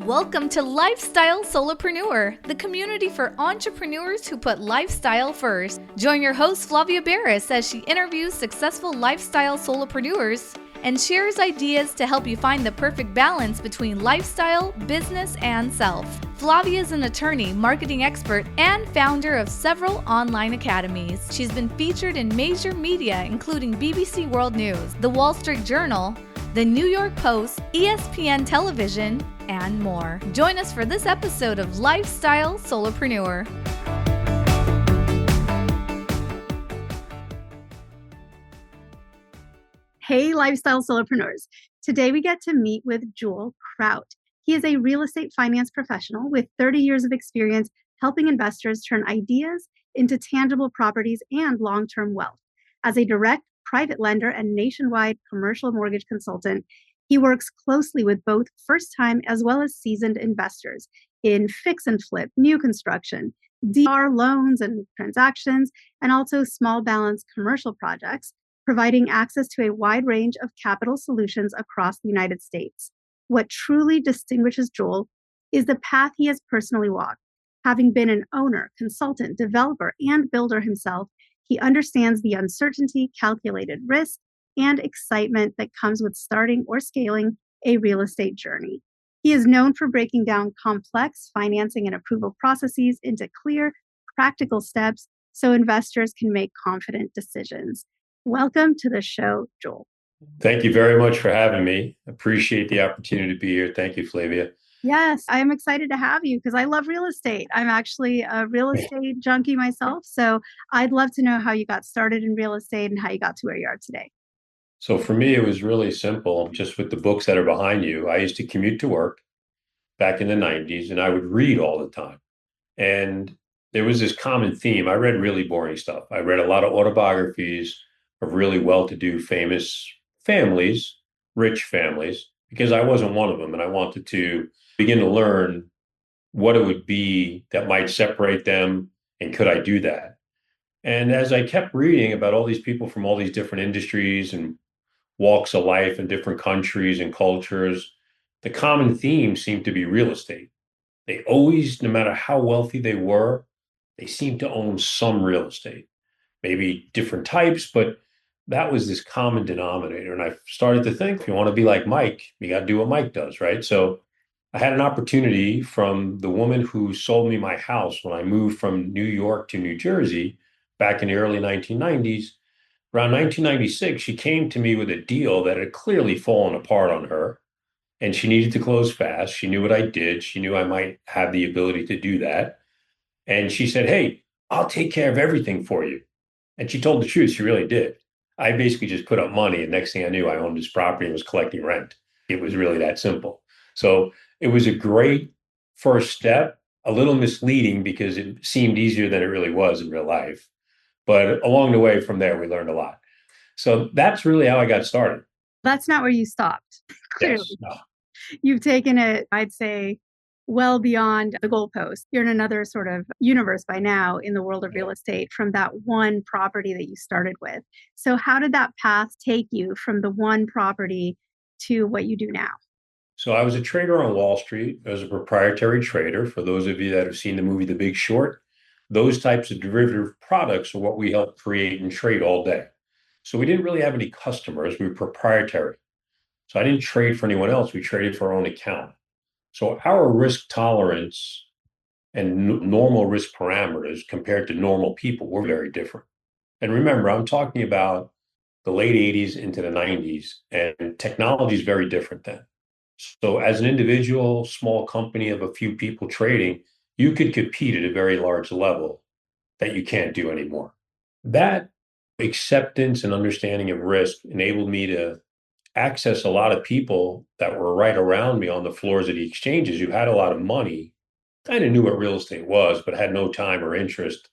Welcome to Lifestyle Solopreneur, the community for entrepreneurs who put lifestyle first. Join your host Flavia Barris as she interviews successful lifestyle solopreneurs and shares ideas to help you find the perfect balance between lifestyle, business, and self. Flavia is an attorney, marketing expert, and founder of several online academies. She's been featured in major media including BBC World News, The Wall Street Journal, The New York Post, ESPN Television, and more. Join us for this episode of Lifestyle Solopreneur. Hey, Lifestyle Solopreneurs. Today we get to meet with Joel Kraut. He is a real estate finance professional with 30 years of experience helping investors turn ideas into tangible properties and long-term wealth. As a direct private lender and nationwide commercial mortgage consultant, he works closely with both first-time as well as seasoned investors in fix and flip, new construction, DSCR loans and transactions, and also small balance commercial projects, providing access to a wide range of capital solutions across the United States. What truly distinguishes Joel is the path he has personally walked. Having been an owner, consultant, developer, and builder himself, he understands the uncertainty, calculated risk, and excitement that comes with starting or scaling a real estate journey. He is known for breaking down complex financing and approval processes into clear, practical steps so investors can make confident decisions. Welcome to the show, Joel. Thank you very much for having me. Appreciate the opportunity to be here. Thank you, Flavia. Yes, I'm excited to have you because I love real estate. I'm actually a real estate junkie myself, so I'd love to know how you got started in real estate and how you got to where you are today. So for me, it was really simple. Just with the books that are behind you, I used to commute to work back in the 90s, and I would read all the time. And there was this common theme. I read really boring stuff. I read a lot of autobiographies of really well-to-do, famous families, rich families, because I wasn't one of them. And I wanted to begin to learn what it would be that might separate them, and could I do that? And as I kept reading about all these people from all these different industries and walks of life in different countries and cultures, the common theme seemed to be real estate. They always, no matter how wealthy they were, they seemed to own some real estate, maybe different types, but that was this common denominator. And I started to think, if you want to be like Mike, you got to do what Mike does, right? So I had an opportunity from the woman who sold me my house when I moved from New York to New Jersey back in the early 1990s. Around 1996, she came to me with a deal that had clearly fallen apart on her, and she needed to close fast. She knew what I did. She knew I might have the ability to do that. And she said, "Hey, I'll take care of everything for you." And she told the truth. She really did. I basically just put up money, and next thing I knew, I owned this property and was collecting rent. It was really that simple. So it was a great first step, a little misleading because it seemed easier than it really was in real life. But along the way from there, we learned a lot. So that's really how I got started. That's not where you stopped. Clearly. Yes. No. You've taken it, I'd say, well beyond the goalpost. You're in another sort of universe by now in the world of real estate from that one property that you started with. So how did that path take you from the one property to what you do now? So I was a trader on Wall Street. I was a proprietary trader. For those of you that have seen the movie The Big Short, those types of derivative products are what we help create and trade all day. So we didn't really have any customers. We were proprietary. So I didn't trade for anyone else. We traded for our own account. So our risk tolerance and normal risk parameters compared to normal people were very different. And remember, I'm talking about the late 80s into the 90s, and technology is very different then. So as an individual, small company of a few people trading, you could compete at a very large level that you can't do anymore. That acceptance and understanding of risk enabled me to access a lot of people that were right around me on the floors of the exchanges who had a lot of money, kind of knew what real estate was, but had no time or interest,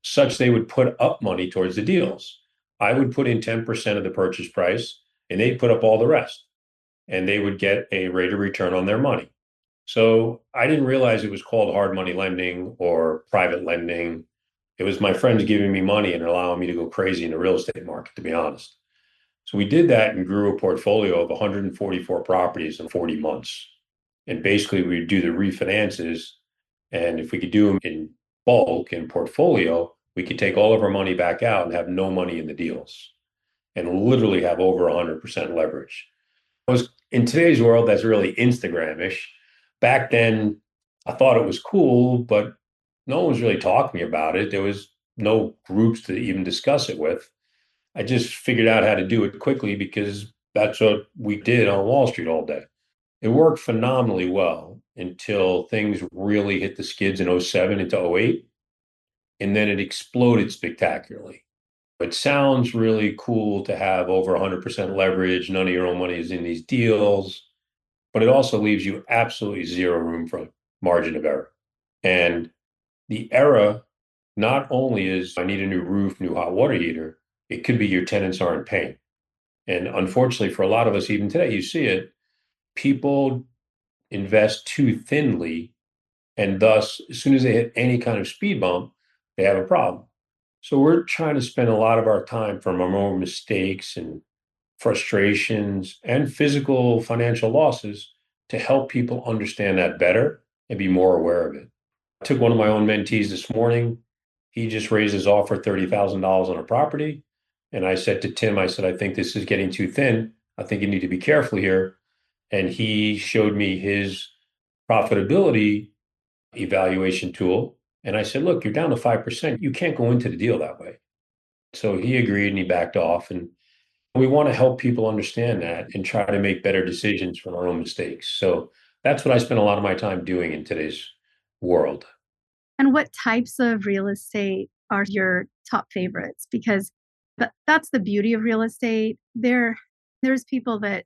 such they would put up money towards the deals. I would put in 10% of the purchase price, and they'd put up all the rest, and they would get a rate of return on their money. So I didn't realize it was called hard money lending or private lending. It was my friends giving me money and allowing me to go crazy in the real estate market, to be honest. So we did that and grew a portfolio of 144 properties in 40 months. And basically, we do the refinances. And if we could do them in bulk in portfolio, we could take all of our money back out and have no money in the deals and literally have over 100% leverage. It was in today's world, that's really Instagram-ish. Back then, I thought it was cool, but no one was really talking about it. There was no groups to even discuss it with. I just figured out how to do it quickly because that's what we did on Wall Street all day. It worked phenomenally well until things really hit the skids in '07 into '08, and then it exploded spectacularly. It sounds really cool to have over 100% leverage. None of your own money is in these deals, but it also leaves you absolutely zero room for margin of error. And the error not only is I need a new roof, new hot water heater, it could be your tenants aren't paying. And unfortunately, for a lot of us, even today, you see it, people invest too thinly. And thus, as soon as they hit any kind of speed bump, they have a problem. So we're trying to spend a lot of our time from our own mistakes and frustrations and physical financial losses to help people understand that better and be more aware of it. I took one of my own mentees this morning. He just raised his offer $30,000 on a property. And I said to Tim, I said, I think this is getting too thin. I think you need to be careful here. And he showed me his profitability evaluation tool. And I said, look, you're down to 5%. You can't go into the deal that way. So he agreed and he backed off. And we want to help people understand that and try to make better decisions from our own mistakes. So that's what I spend a lot of my time doing in today's world. And what types of real estate are your top favorites? Because that's the beauty of real estate. There's people that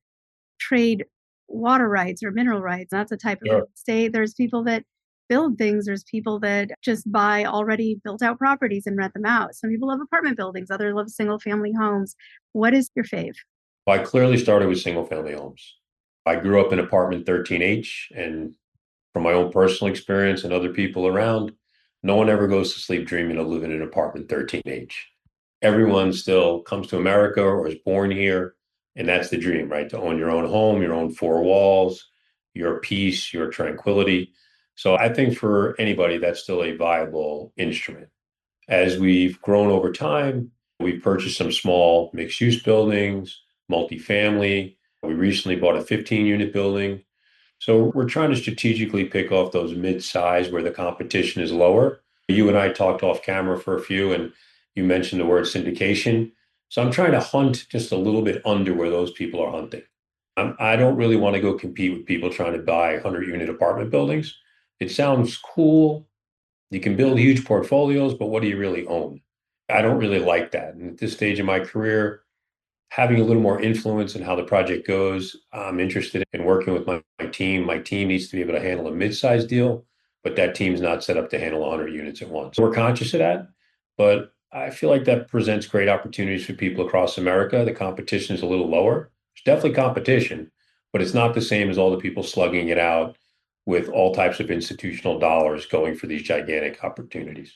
trade water rights or mineral rights. That's a type of real Sure. estate. There's people that build things. There's people that just buy already built out properties and rent them out. Some people love apartment buildings. Others love single family homes. What is your fave? I clearly started with single family homes. I grew up in apartment 13H, and from my own personal experience and other people around, no one ever goes to sleep dreaming of living in apartment 13H. Everyone still comes to America or is born here, and that's the dream, right? To own your own home, your own four walls, your peace, your tranquility. So I think for anybody, that's still a viable instrument. As we've grown over time, we've purchased some small mixed use buildings, multifamily. We recently bought a 15-unit building. So we're trying to strategically pick off those mid-size where the competition is lower. You and I talked off camera for a few, and you mentioned the word syndication. So I'm trying to hunt just a little bit under where those people are hunting. I don't really want to go compete with people trying to buy 100-unit apartment buildings. It sounds cool. You can build huge portfolios, but what do you really own? I don't really like that. And at this stage in my career, having a little more influence in how the project goes. I'm interested in working with my team. My team needs to be able to handle a mid-sized deal, but that team's not set up to handle 100 units at once. So we're conscious of that, but I feel like that presents great opportunities for people across America. The competition is a little lower. There's definitely competition, but it's not the same as all the people slugging it out with all types of institutional dollars going for these gigantic opportunities.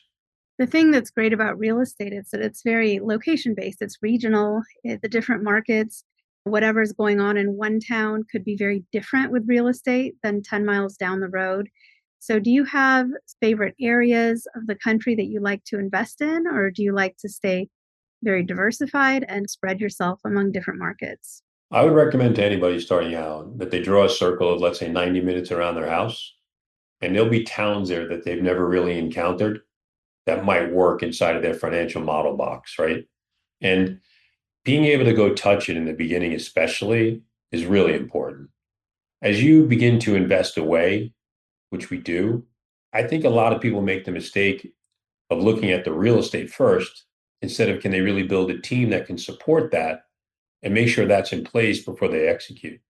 The thing that's great about real estate is that it's very location based, it's regional, the different markets. Whatever's going on in one town could be very different with real estate than 10 miles down the road. So, do you have favorite areas of the country that you like to invest in, or do you like to stay very diversified and spread yourself among different markets? I would recommend to anybody starting out that they draw a circle of, let's say, 90 minutes around their house, and there'll be towns there that they've never really encountered that might work inside of their financial model box, right? And being able to go touch it in the beginning, especially, is really important. As you begin to invest away, which we do, I think a lot of people make the mistake of looking at the real estate first instead of can they really build a team that can support that and make sure that's in place before they execute.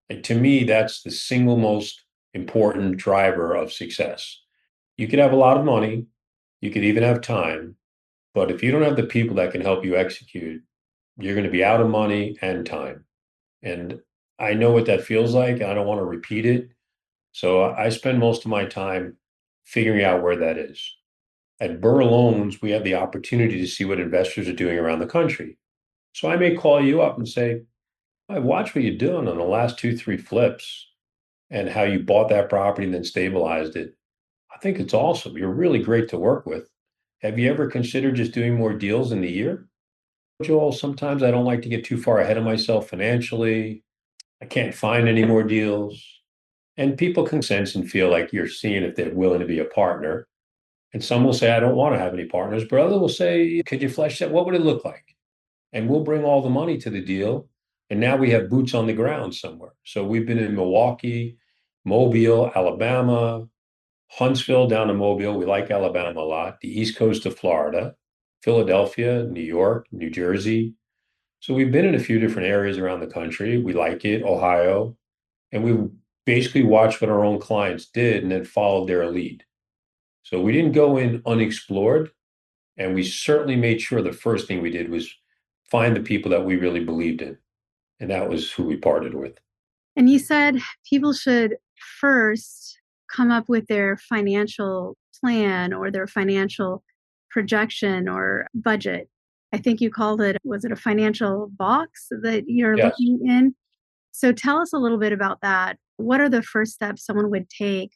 And to me, that's the single most important driver of success. You could have a lot of money, you could even have time, but if you don't have the people that can help you execute, you're going to be out of money and time. And I know what that feels like. I don't want to repeat it. So I spend most of my time figuring out where that is. At Burr Loans, we have the opportunity to see what investors are doing around the country. So I may call you up and say, I watched what you're doing on the last two, three flips. and how you bought that property and then stabilized it. I think it's awesome. You're really great to work with. Have you ever considered just doing more deals in the year? Joel, sometimes I don't like to get too far ahead of myself financially. I can't find any more deals. And people can sense and feel like you're seeing if they're willing to be a partner. And some will say, I don't want to have any partners, but others will say, could you flesh that? What would it look like? And we'll bring all the money to the deal. And now we have boots on the ground somewhere. So we've been in Milwaukee, Mobile, Alabama, Huntsville down to Mobile. We like Alabama a lot. The East Coast of Florida, Philadelphia, New York, New Jersey. So we've been in a few different areas around the country. We like it, Ohio. And we basically watched what our own clients did and then followed their lead. So we didn't go in unexplored. And we certainly made sure the first thing we did was find the people that we really believed in. And that was who we partnered with. And you said people should first come up with their financial plan or their financial projection or budget. I think you called it, was it a financial box that you're Yes. looking in? So tell us a little bit about that. What are the first steps someone would take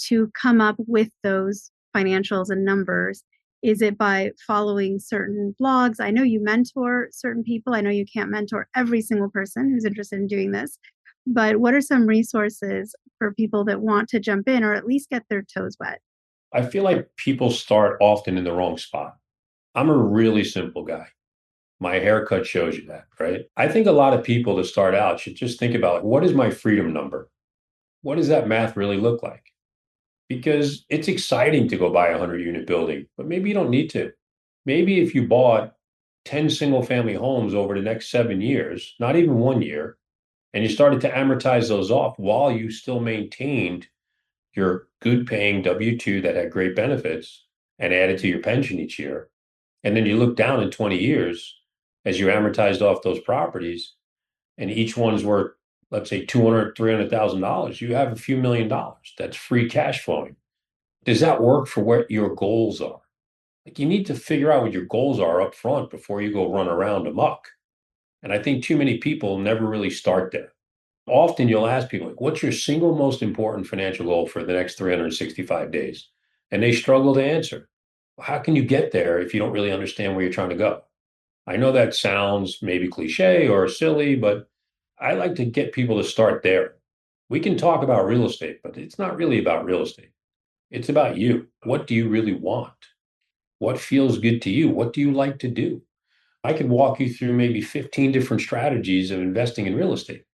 to come up with those financials and numbers? Is it by following certain blogs? I know you mentor certain people. I know you can't mentor every single person who's interested in doing this, but what are some resources for people that want to jump in or at least get their toes wet? I feel like people start often in the wrong spot. I'm a really simple guy. My haircut shows you that, right? I think a lot of people to start out should just think about what is my freedom number? What does that math really look like? Because it's exciting to go buy a 100-unit building, but maybe you don't need to. Maybe if you bought 10 single family homes over the next 7 years, not even 1 year, and you started to amortize those off while you still maintained your good paying W-2 that had great benefits and added to your pension each year. And then you look down in 20 years as you amortized off those properties and each one's worth, let's say $200,000, $300,000, you have a few $1,000,000 that's free cash flowing. Does that work for what your goals are? Like you need to figure out what your goals are up front before you go run around amok. And I think too many people never really start there. Often you'll ask people, like, what's your single most important financial goal for the next 365 days? And they struggle to answer. How can you get there if you don't really understand where you're trying to go? I know that sounds maybe cliche or silly, but I like to get people to start there. We can talk about real estate, but it's not really about real estate. It's about you. What do you really want? What feels good to you? What do you like to do? I could walk you through maybe 15 different strategies of investing in real estate,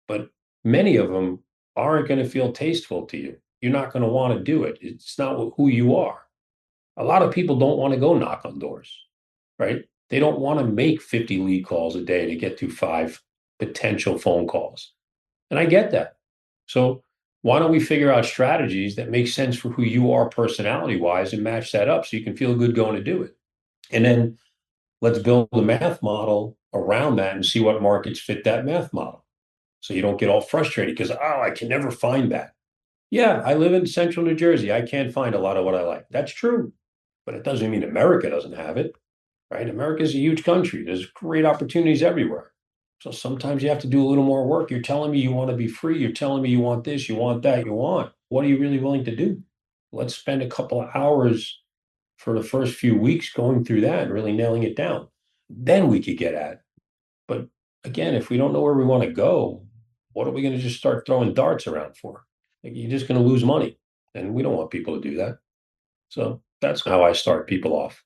but many of them aren't going to feel tasteful to you. You're not going to want to do it. It's not who you are. A lot of people don't want to go knock on doors, right? They don't want to make 50 lead calls a day to get to 5 potential phone calls. And I get that. So why don't we figure out strategies that make sense for who you are personality wise and match that up so you can feel good going to do it? And then let's build a math model around that and see what markets fit that math model. So you don't get all frustrated because, oh, I can never find that. Yeah, I live in central New Jersey. I can't find a lot of what I like. That's true. But it doesn't mean America doesn't have it, right? America is a huge country. There's great opportunities everywhere. So sometimes you have to do a little more work. You're telling me you want to be free. You're telling me you want this, you want that, you want. What are you really willing to do? Let's spend a couple of hours for the first few weeks going through that and really nailing it down. Then we could get at it. But again, if we don't know where we want to go, what are we going to just start throwing darts around for? Like, you're just going to lose money. And we don't want people to do that. So that's how I start people off.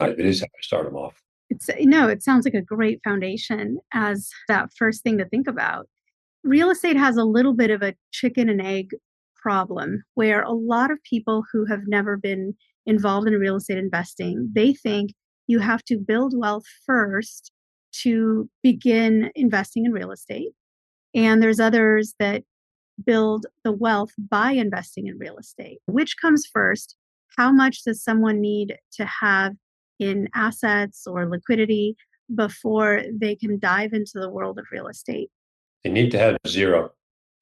It is how I start them off. It sounds like a great foundation as that first thing to think about. Real estate has a little bit of a chicken and egg problem where a lot of people who have never been involved in real estate investing, they think you have to build wealth first to begin investing in real estate. And there's others that build the wealth by investing in real estate. Which comes first? How much does someone need to have in assets or liquidity before they can dive into the world of real estate? They need to have zero.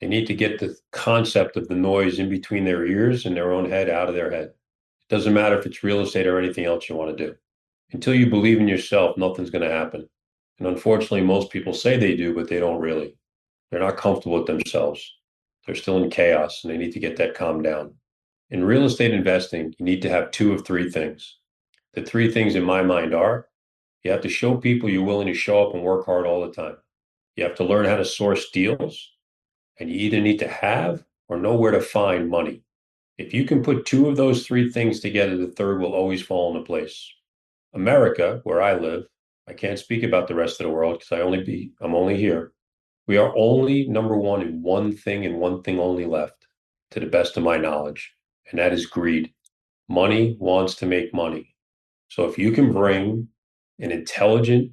They need to get the concept of the noise in between their ears and their own head out of their head. It doesn't matter if it's real estate or anything else you want to do. Until you believe in yourself, nothing's going to happen. And unfortunately, most people say they do, but they don't really. They're not comfortable with themselves. They're still in chaos and they need to get that calmed down. In real estate investing, you need to have two of three things. The three things in my mind are you have to show people you're willing to show up and work hard all the time. You have to learn how to source deals, and you either need to have or know where to find money. If you can put two of those three things together, the third will always fall into place. America, where I live, I can't speak about the rest of the world because I'm only here. We are only number one in one thing and one thing only left, to the best of my knowledge, and that is greed. Money wants to make money. So if you can bring an intelligent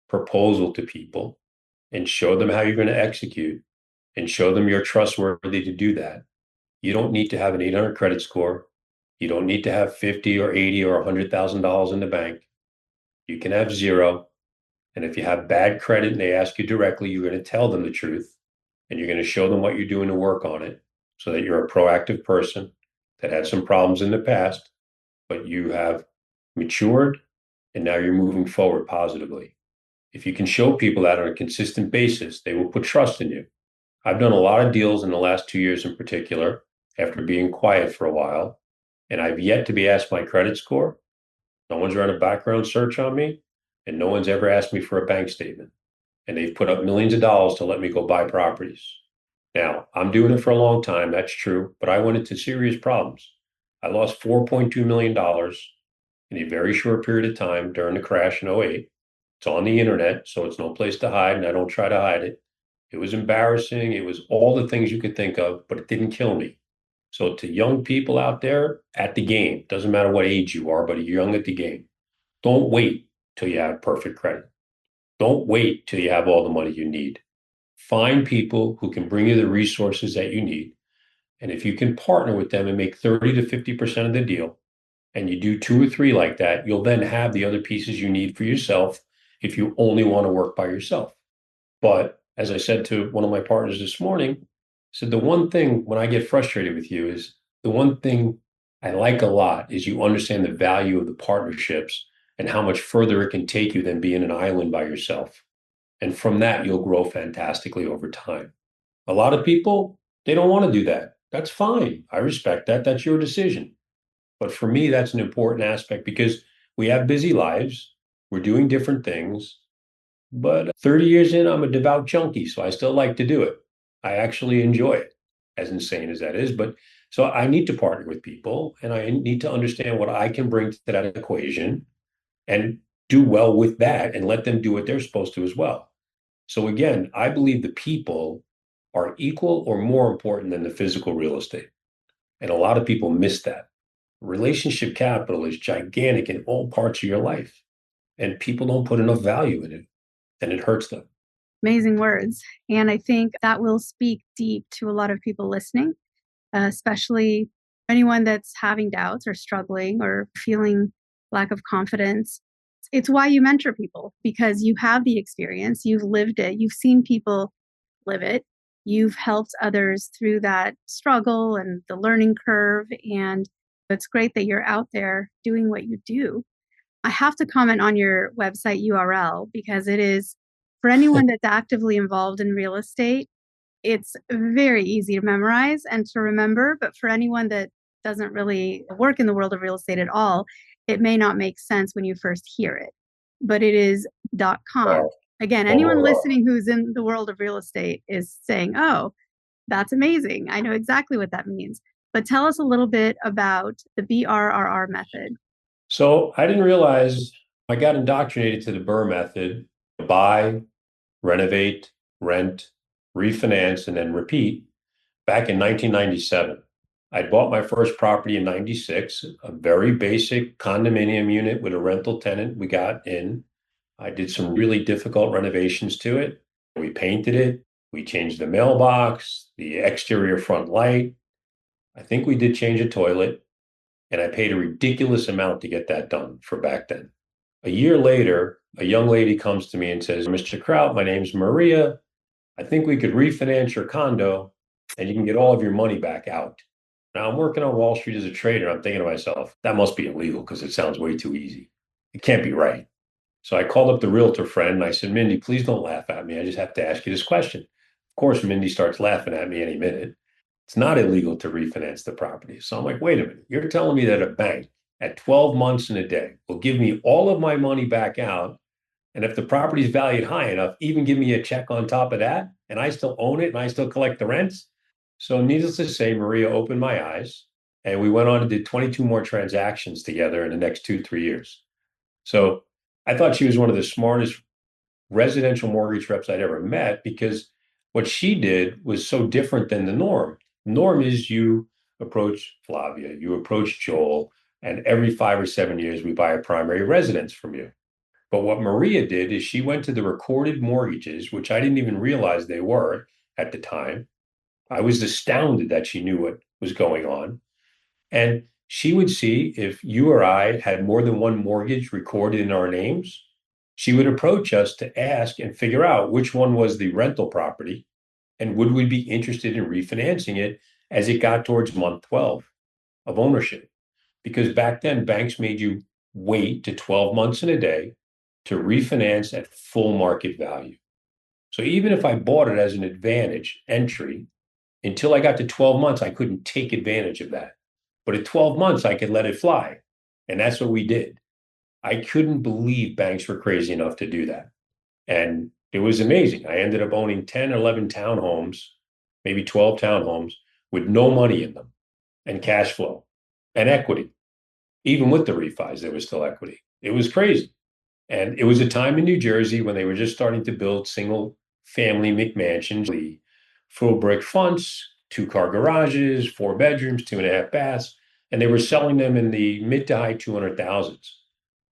proposal to people and show them how you're going to execute and show them you're trustworthy to do that, you don't need to have an 800 credit score. You don't need to have 50 or 80 or $100,000 in the bank. You can have zero. And if you have bad credit and they ask you directly, you're going to tell them the truth and you're going to show them what you're doing to work on it so that you're a proactive person that had some problems in the past, but you have matured and now you're moving forward positively. If you can show people that on a consistent basis, they will put trust in you. I've done a lot of deals in the last 2 years in particular after being quiet for a while, and I've yet to be asked my credit score. No one's run a background search on me, and no one's ever asked me for a bank statement. And they've put up millions of dollars to let me go buy properties. Now, I'm doing it for a long time, that's true, but I went into serious problems. I lost $4.2 million in a very short period of time during the crash in '08. It's on the internet, so it's no place to hide, and I don't try to hide it. It was embarrassing. It was all the things you could think of, but it didn't kill me. So to young people out there at the game, doesn't matter what age you are, but you're young at the game, don't wait till you have perfect credit. Don't wait till you have all the money you need. Find people who can bring you the resources that you need. And if you can partner with them and make 30 to 50% of the deal, and you do two or three like that, you'll then have the other pieces you need for yourself if you only want to work by yourself. But as I said to one of my partners this morning, I said, the one thing when I get frustrated with you is the one thing I like a lot is you understand the value of the partnerships and how much further it can take you than being an island by yourself. And from that, you'll grow fantastically over time. A lot of people, they don't want to do that. That's fine. I respect that. That's your decision. But for me, that's an important aspect because we have busy lives. We're doing different things. But 30 years in, I'm a devout junkie, so I still like to do it. I actually enjoy it, as insane as that is. But so I need to partner with people and I need to understand what I can bring to that equation and do well with that and let them do what they're supposed to as well. So again, I believe the people are equal or more important than the physical real estate. And a lot of people miss that. Relationship capital is gigantic in all parts of your life, and people don't put enough value in it, and it hurts them. Amazing words. And I think that will speak deep to a lot of people listening, especially anyone that's having doubts or struggling or feeling lack of confidence. It's why you mentor people, because you have the experience, you've lived it, you've seen people live it, you've helped others through that struggle and the learning curve. And it's great that you're out there doing what you do. I have to comment on your website URL because it is, for anyone that's actively involved in real estate, it's very easy to memorize and to remember. But for anyone that doesn't really work in the world of real estate at all, it may not make sense when you first hear it. But it is .com. Again, anyone listening who's in the world of real estate is saying, oh, that's amazing. I know exactly what that means. But tell us a little bit about the BRRR method. So I didn't realize I got indoctrinated to the Burr method: buy, renovate, rent, refinance, and then repeat back in 1997. I bought my first property in 96, a very basic condominium unit with a rental tenant we got in. I did some really difficult renovations to it. We painted it. We changed the mailbox, the exterior front light. I think we did change a toilet. And I paid a ridiculous amount to get that done for back then. A year later, a young lady comes to me and says, Mr. Kraut, my name's Maria. I think we could refinance your condo and you can get all of your money back out. Now I'm working on Wall Street as a trader. I'm thinking to myself, that must be illegal because it sounds way too easy. It can't be right. So I called up the realtor friend and I said, Mindy, please don't laugh at me. I just have to ask you this question. Of course, Mindy starts laughing at me any minute. It's not illegal to refinance the property. So I'm like, wait a minute, you're telling me that a bank at 12 months and a day will give me all of my money back out. And if the property is valued high enough, even give me a check on top of that, and I still own it and I still collect the rents. So needless to say, Maria opened my eyes, and we went on and did 22 more transactions together in the next 2, 3 years. So I thought she was one of the smartest residential mortgage reps I'd ever met, because what she did was so different than the norm. The norm is you approach Flavia, you approach Joel, and every 5 or 7 years we buy a primary residence from you. But what Maria did is she went to the recorded mortgages, which I didn't even realize they were at the time. I was astounded that she knew what was going on. And she would see if you or I had more than one mortgage recorded in our names. She would approach us to ask and figure out which one was the rental property and would we be interested in refinancing it as it got towards month 12 of ownership. Because back then, banks made you wait to 12 months in a day to refinance at full market value. So even if I bought it as an advantage entry, until I got to 12 months, I couldn't take advantage of that. But at 12 months, I could let it fly. And that's what we did. I couldn't believe banks were crazy enough to do that. And it was amazing. I ended up owning 10, 11 townhomes, maybe 12 townhomes with no money in them and cash flow and equity. Even with the refis, there was still equity. It was crazy. And it was a time in New Jersey when they were just starting to build single family McMansions, the full brick fronts, 2-car garages, 4 bedrooms, 2.5 baths, and they were selling them in the mid to high 200,000s.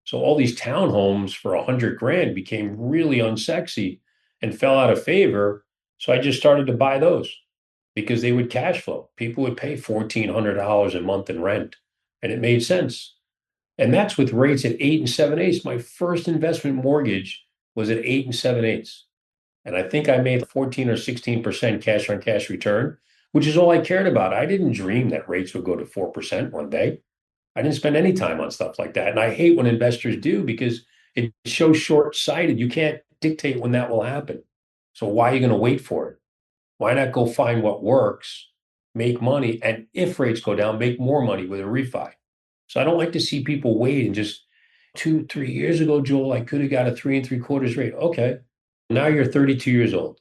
So all these townhomes for 100 grand became really unsexy and fell out of favor. So I just started to buy those because they would cash flow. People would pay $1,400 a month in rent, and it made sense. And that's with rates at 8 and 7/8. My first investment mortgage was at 8 and 7/8. And I think I made 14 or 16% cash on cash return, which is all I cared about. I didn't dream that rates would go to 4% one day. I didn't spend any time on stuff like that. And I hate when investors do because it shows short-sighted. You can't dictate when that will happen. So why are you going to wait for it? Why not go find what works, make money, and if rates go down, make more money with a refi? So I don't like to see people wait and just 2, 3 years ago, Joel, I could have got a 3 3/4 rate. Okay. Now you're 32 years old.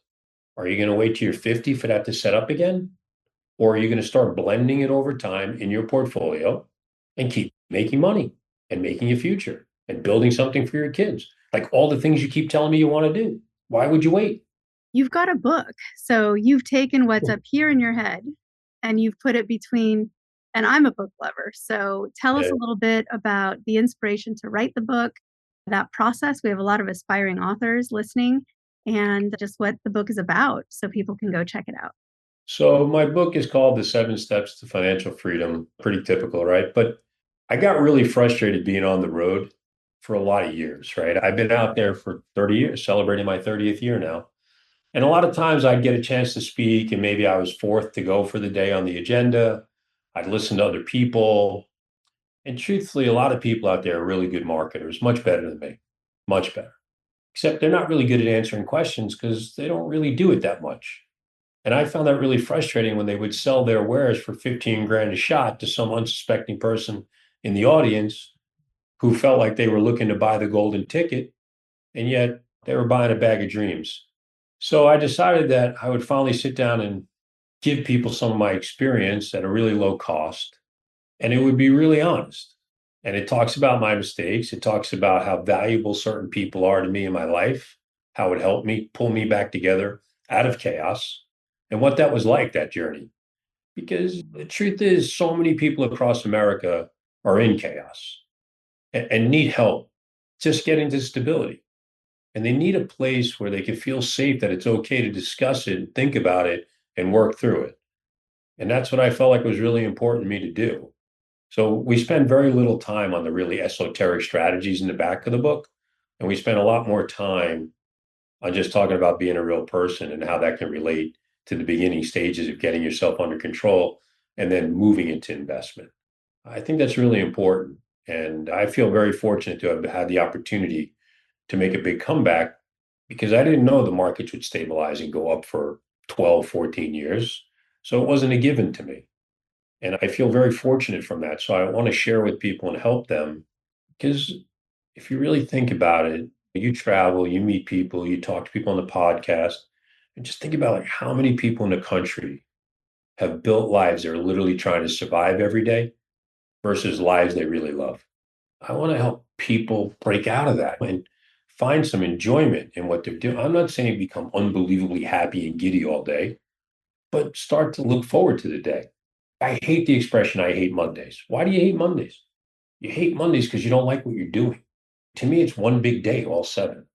Are you going to wait till you're 50 for that to set up again? Or are you going to start blending it over time in your portfolio and keep making money and making a future and building something for your kids? Like all the things you keep telling me you want to do. Why would you wait? You've got a book. So you've taken what's up here in your head and you've put it between, and I'm a book lover. So tell us Yeah. a little bit about the inspiration to write the book, that process. We have a lot of aspiring authors listening, and just what the book is about so people can go check it out. So my book is called The 7 Steps to Financial Freedom. Pretty typical, right? But I got really frustrated being on the road for a lot of years, right? I've been out there for 30 years, celebrating my 30th year now. And a lot of times I'd get a chance to speak, and maybe I was fourth to go for the day on the agenda. I'd listen to other people. And truthfully, a lot of people out there are really good marketers, much better than me, much better. Except they're not really good at answering questions because they don't really do it that much. And I found that really frustrating when they would sell their wares for 15 grand a shot to some unsuspecting person in the audience who felt like they were looking to buy the golden ticket, and yet they were buying a bag of dreams. So I decided that I would finally sit down and give people some of my experience at a really low cost, and it would be really honest. And it talks about my mistakes. It talks about how valuable certain people are to me in my life, how it helped me pull me back together out of chaos, and what that was like, that journey. Because the truth is, so many people across America are in chaos and need help just getting to stability. And they need a place where they can feel safe that it's okay to discuss it and think about it and work through it. And that's what I felt like was really important to me to do. So we spend very little time on the really esoteric strategies in the back of the book. And we spend a lot more time on just talking about being a real person and how that can relate to the beginning stages of getting yourself under control and then moving into investment. I think that's really important. And I feel very fortunate to have had the opportunity to make a big comeback because I didn't know the markets would stabilize and go up for 12, 14 years. So it wasn't a given to me. And I feel very fortunate from that. So I want to share with people and help them because if you really think about it, you travel, you meet people, you talk to people on the podcast, and just think about like how many people in the country have built lives they're literally trying to survive every day versus lives they really love. I want to help people break out of that and find some enjoyment in what they're doing. I'm not saying become unbelievably happy and giddy all day, but start to look forward to the day. I hate the expression, I hate Mondays. Why do you hate Mondays? You hate Mondays because you don't like what you're doing. To me, it's one big day, all seven.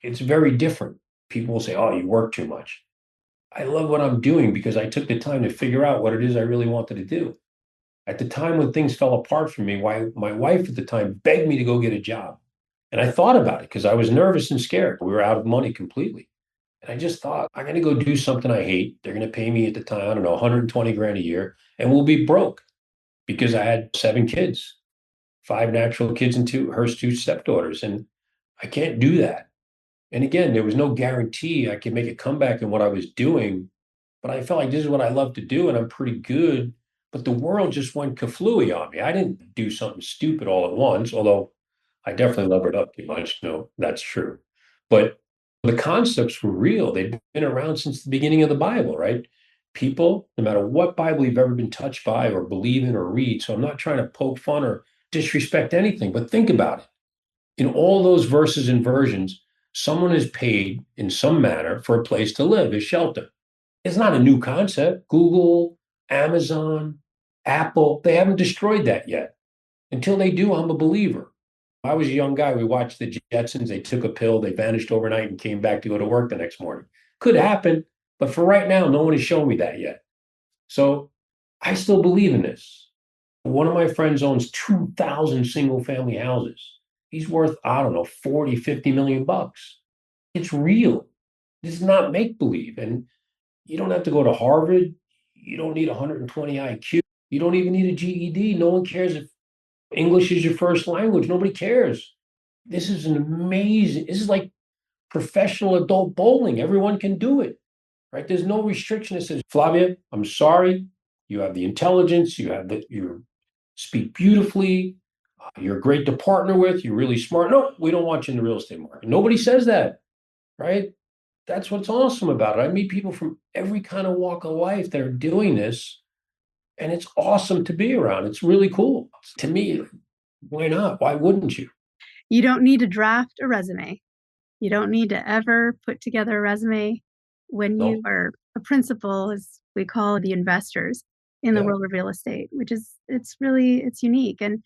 It's very different. People will say, oh, you work too much. I love what I'm doing because I took the time to figure out what it is I really wanted to do. At the time when things fell apart for me, why my wife at the time begged me to go get a job. And I thought about it because I was nervous and scared. We were out of money completely. And I just thought, I'm going to go do something I hate. They're going to pay me at the time, I don't know, 120 grand a year, and we'll be broke because I had seven kids, five natural kids and two stepdaughters. And I can't do that. And again, there was no guarantee I could make a comeback in what I was doing, but I felt like this is what I love to do and I'm pretty good. But the world just went kaflooey on me. I didn't do something stupid all at once, although I definitely levered up too much. No, that's true. But the concepts were real. They've been around since the beginning of the Bible, right? People, no matter what Bible you've ever been touched by or believe in or read. So I'm not trying to poke fun or disrespect anything, but think about it. In all those verses and versions, someone is paid in some manner for a place to live, a shelter. It's not a new concept. Google, Amazon, Apple, they haven't destroyed that yet. Until they do, I'm a believer. I was a young guy. We watched the Jetsons. They took a pill, they vanished overnight and came back to go to work the next morning. Could happen, but for right now, no one has shown me that yet. So I still believe in this. One of my friends owns 2,000 single family houses. He's worth, I don't know, 40, 50 million bucks. It's real. This is not make believe. And you don't have to go to Harvard. You don't need 120 IQ. You don't even need a GED. No one cares if English is your first language. Nobody cares. This is an amazing, this is like professional adult bowling. Everyone can do it, right? There's no restriction that says, Flavia, I'm sorry. You have the intelligence. You speak beautifully. You're great to partner with. You're really smart. No, we don't want you in the real estate market. Nobody says that, right? That's what's awesome about it. I meet people from every kind of walk of life that are doing this, and it's awesome to be around. It's really cool. To me, why not? Why wouldn't you? You don't need to draft a resume. You don't need to ever put together a resume when you No, are a principal, as we call the investors in the yeah. world of real estate, which is it's unique. And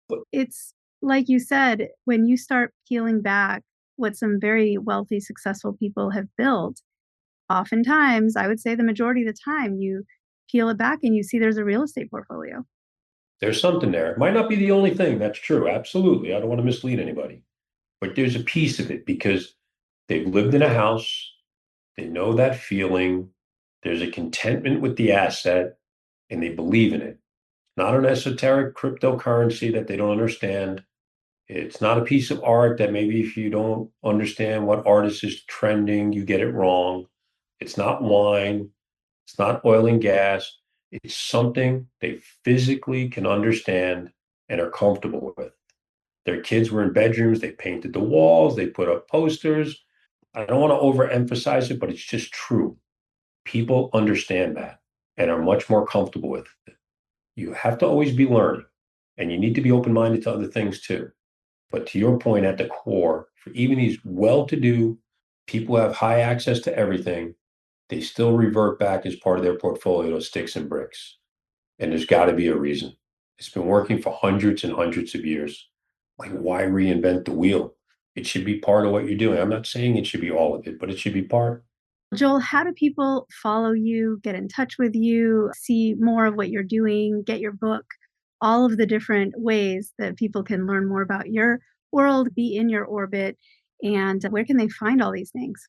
But it's like you said, when you start peeling back what some very wealthy, successful people have built, oftentimes, I would say the majority of the time, you peel it back and you see there's a real estate portfolio. there's something there. It might not be the only thing. That's true. Absolutely. I don't want to mislead anybody. But there's a piece of it because they've lived in a house, they know that feeling, there's a contentment with the asset, and they believe in it. Not an esoteric cryptocurrency that they don't understand. It's not a piece of art that maybe if you don't understand what artist is trending, you get it wrong. It's not wine. It's not oil and gas. It's something they physically can understand and are comfortable with. Their kids were in bedrooms, they painted the walls, they put up posters. I don't want to overemphasize it, but it's just true. People understand that and are much more comfortable with it. You have to always be learning and you need to be open minded to other things too. But to your point, at the core, for even these well to do people who have high access to everything, they still revert back as part of their portfolio to sticks and bricks. And there's got to be a reason. It's been working for hundreds and hundreds of years. Like, why reinvent the wheel? It should be part of what you're doing. I'm not saying it should be all of it, but it should be part. Joel, how do people follow you, get in touch with you, see more of what you're doing, get your book, all of the different ways that people can learn more about your world, be in your orbit, and where can they find all these things?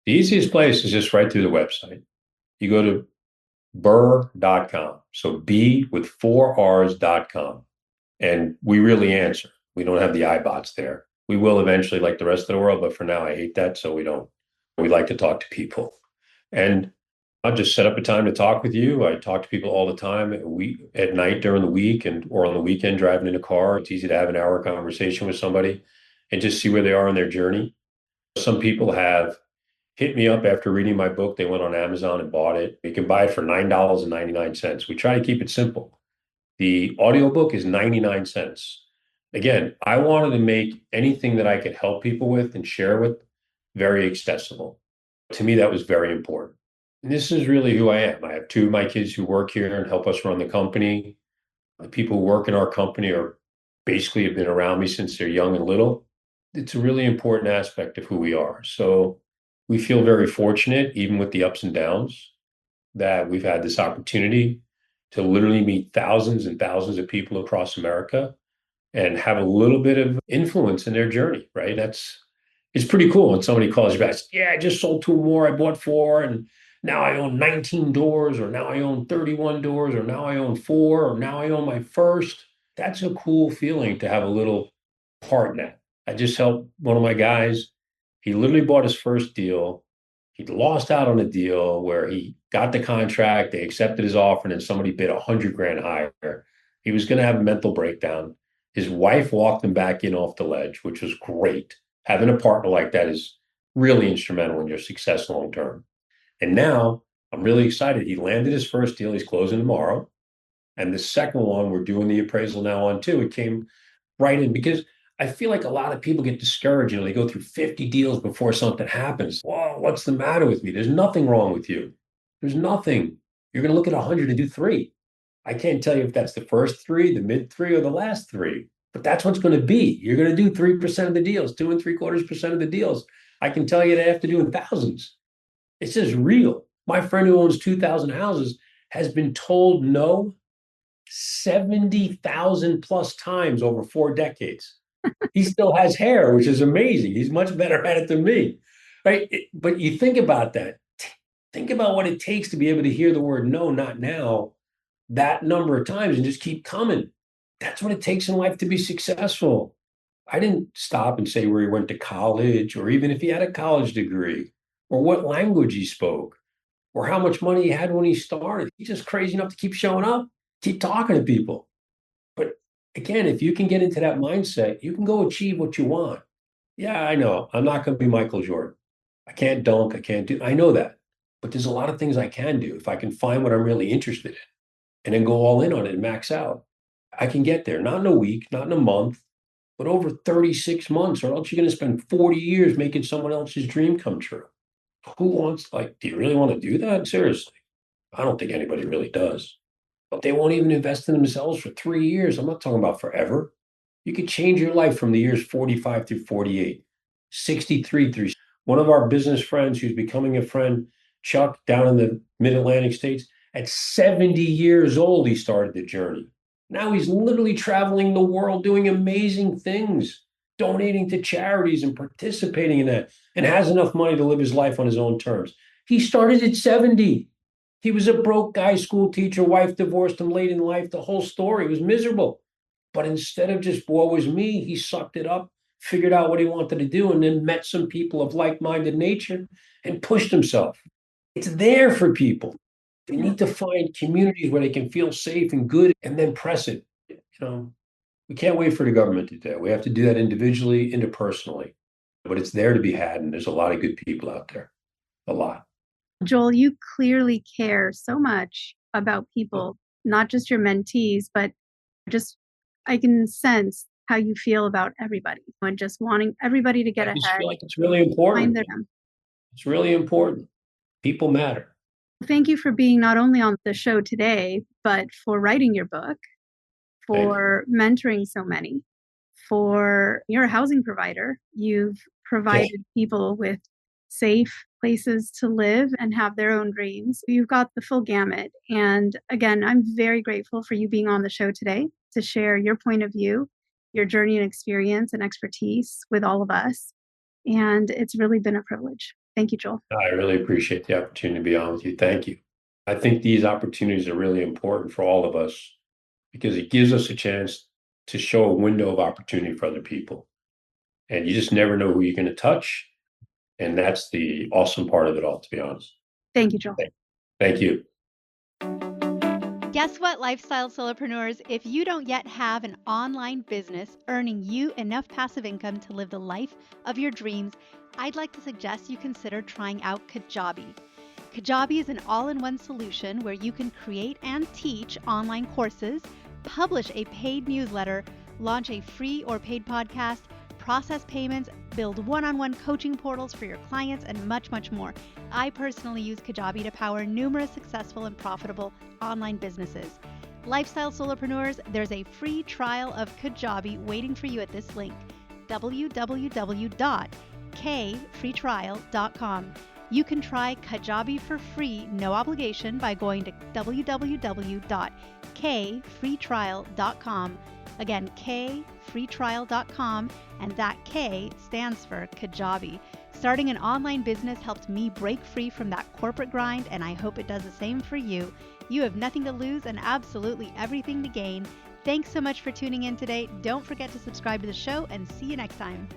The easiest place is just right through the website. You go to burr.com. So B with four R's.com. And we really answer. We don't have the iBots there. We will eventually, like the rest of the world, but for now, I hate that. So we don't. We like to talk to people. And I'll just set up a time to talk with you. I talk to people all the time at night during the week and or on the weekend driving in a car. It's easy to have an hour conversation with somebody and just see where they are on their journey. Some people have hit me up after reading my book. They went on Amazon and bought it. You can buy it for $9.99. We try to keep it simple. The audiobook is 99 cents. Again, I wanted to make anything that I could help people with and share with very accessible. To me, that was very important. And this is really who I am. I have two of my kids who work here and help us run the company. The people who work in our company are basically have been around me since they're young and little. It's a really important aspect of who we are. So we feel very fortunate, even with the ups and downs, that we've had this opportunity to literally meet thousands and thousands of people across America and have a little bit of influence in their journey, right? It's pretty cool when somebody calls you back, yeah, I just sold two more, I bought four, and now I own 19 doors, or now I own 31 doors, or now I own four, or now I own my first. That's a cool feeling to have a little part in that. I just helped one of my guys. He literally bought his first deal. He lost out on a deal where he got the contract, they accepted his offer, and then somebody bid 100 grand higher. He was going to have a mental breakdown. His wife walked him back in off the ledge, which was great. Having a partner like that is really instrumental in your success long term. And now I'm really excited. He landed his first deal. He's closing tomorrow. And the second one, we're doing the appraisal now on too. It came right in because I feel like a lot of people get discouraged. You know, they go through 50 deals before something happens. Whoa, what's the matter with me? There's nothing wrong with you. There's nothing. You're going to look at 100 and do three. I can't tell you if that's the first three, the mid three, or the last three, but that's what's going to be. You're going to do 3% of the deals, 2.75% of the deals. I can tell you that after doing thousands. It's just real. My friend who owns 2,000 houses has been told no 70,000 plus times over 4 decades. He still has hair, which is amazing. He's much better at it than me. Right. But you think about that. Think about what it takes to be able to hear the word no, not now, that number of times and just keep coming. That's what it takes in life to be successful. I didn't stop and say where he went to college, or even if he had a college degree, or what language he spoke, or how much money he had when he started. He's just crazy enough to keep showing up, keep talking to people. But again, if you can get into that mindset, you can go achieve what you want. Yeah, I know. I'm not going to be Michael Jordan. I can't dunk. I can't do, I know that. But there's a lot of things I can do if I can find what I'm really interested in and then go all in on it and max out. I can get there, not in a week, not in a month, but over 36 months, or else you're going to spend 40 years making someone else's dream come true. Who wants, like, do you really want to do that? Seriously. I don't think anybody really does. But they won't even invest in themselves for 3 years. I'm not talking about forever. You could change your life from the years 45 through 48, 63 through. One of our business friends who's becoming a friend, Chuck, down in the mid Atlantic states, at 70 years old, he started the journey. Now he's literally traveling the world doing amazing things, donating to charities and participating in that, and has enough money to live his life on his own terms. He started at 70. He was a broke guy, school teacher, wife divorced him late in life. The whole story was miserable. But instead of just woe is me, he sucked it up, figured out what he wanted to do, and then met some people of like-minded nature and pushed himself. It's there for people. They need to find communities where they can feel safe and good and then press it. You know, we can't wait for the government to do that. We have to do that individually, interpersonally. But it's there to be had, and there's a lot of good people out there. A lot. Joel, you clearly care so much about people, not just your mentees, but just I can sense how you feel about everybody and just wanting everybody to get I just ahead. feel like it's really important. Find them. It's really important. People matter. Thank you for being not only on the show today, but for writing your book, for mentoring so many, for you're a housing provider. You've provided people with safe places to live and have their own dreams. You've got the full gamut. And again, I'm very grateful for you being on the show today to share your point of view, your journey and experience and expertise with all of us. And it's really been a privilege. Thank you, Joel. I really appreciate the opportunity to be on with you. Thank you. I think these opportunities are really important for all of us because it gives us a chance to show a window of opportunity for other people. And you just never know who you're going to touch. And that's the awesome part of it all, to be honest. Thank you, Joel. Thank you. Thank you. Guess what, lifestyle solopreneurs? If you don't yet have an online business earning you enough passive income to live the life of your dreams, I'd like to suggest you consider trying out Kajabi. Kajabi is an all-in-one solution where you can create and teach online courses, publish a paid newsletter, launch a free or paid podcast, process payments, build one-on-one coaching portals for your clients, and much, much more. I personally use Kajabi to power numerous successful and profitable online businesses. Lifestyle solopreneurs, there's a free trial of Kajabi waiting for you at this link, www.kfreetrial.com. You can try Kajabi for free, no obligation, by going to www.kfreetrial.com. Again, kfreetrial.com, and that K stands for Kajabi. Starting an online business helped me break free from that corporate grind, and I hope it does the same for you. You have nothing to lose and absolutely everything to gain. Thanks so much for tuning in today. Don't forget to subscribe to the show, and see you next time.